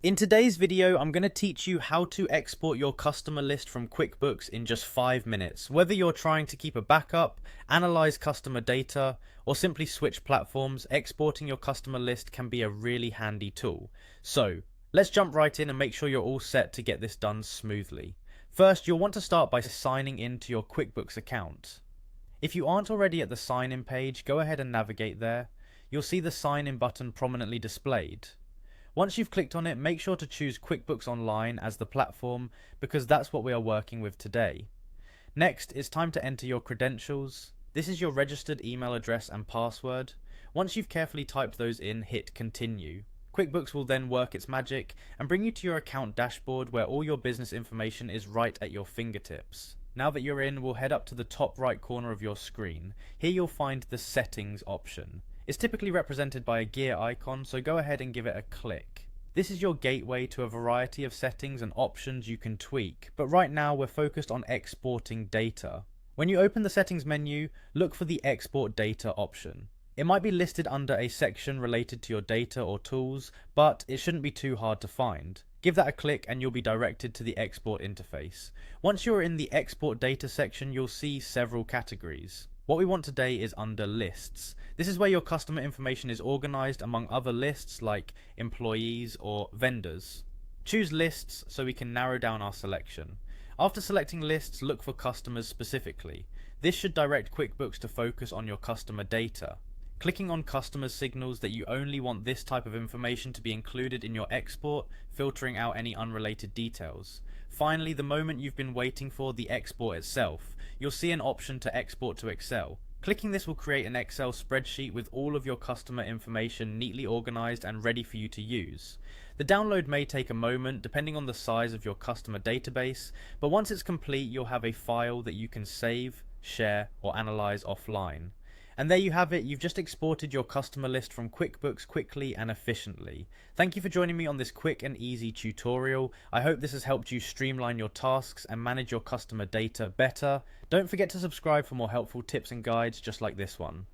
In today's video, I'm going to teach you how to export your customer list from QuickBooks in just 5 minutes. Whether you're trying to keep a backup, analyze customer data, or simply switch platforms, exporting your customer list can be a really handy tool. So, let's jump right in and make sure you're all set to get this done smoothly. First, you'll want to start by signing into your QuickBooks account. If you aren't already at the sign in page, go ahead and navigate there. You'll see the sign in button prominently displayed. Once you've clicked on it, make sure to choose QuickBooks Online as the platform because that's what we are working with today. Next, it's time to enter your credentials. This is your registered email address and password. Once you've carefully typed those in, hit continue. QuickBooks will then work its magic and bring you to your account dashboard where all your business information is right at your fingertips. Now that you're in, we'll head up to the top right corner of your screen. Here you'll find the settings option. It's typically represented by a gear icon, so go ahead and give it a click. This is your gateway to a variety of settings and options you can tweak, but right now we're focused on exporting data. When you open the settings menu, look for the export data option. It might be listed under a section related to your data or tools, but it shouldn't be too hard to find. Give that a click and you'll be directed to the export interface. Once you're in the export data section, you'll see several categories. What we want today is under lists. This is where your customer information is organized among other lists like employees or vendors. Choose lists so we can narrow down our selection. After selecting lists, look for customers specifically. This should direct QuickBooks to focus on your customer data. Clicking on customers signals that you only want this type of information to be included in your export, filtering out any unrelated details. Finally, the moment you've been waiting for, the export itself, you'll see an option to export to Excel. Clicking this will create an Excel spreadsheet with all of your customer information neatly organized and ready for you to use. The download may take a moment depending on the size of your customer database, but once it's complete, you'll have a file that you can save, share, or analyze offline. And there you have it, you've just exported your customer list from QuickBooks quickly and efficiently. Thank you for joining me on this quick and easy tutorial. I hope this has helped you streamline your tasks and manage your customer data better. Don't forget to subscribe for more helpful tips and guides just like this one.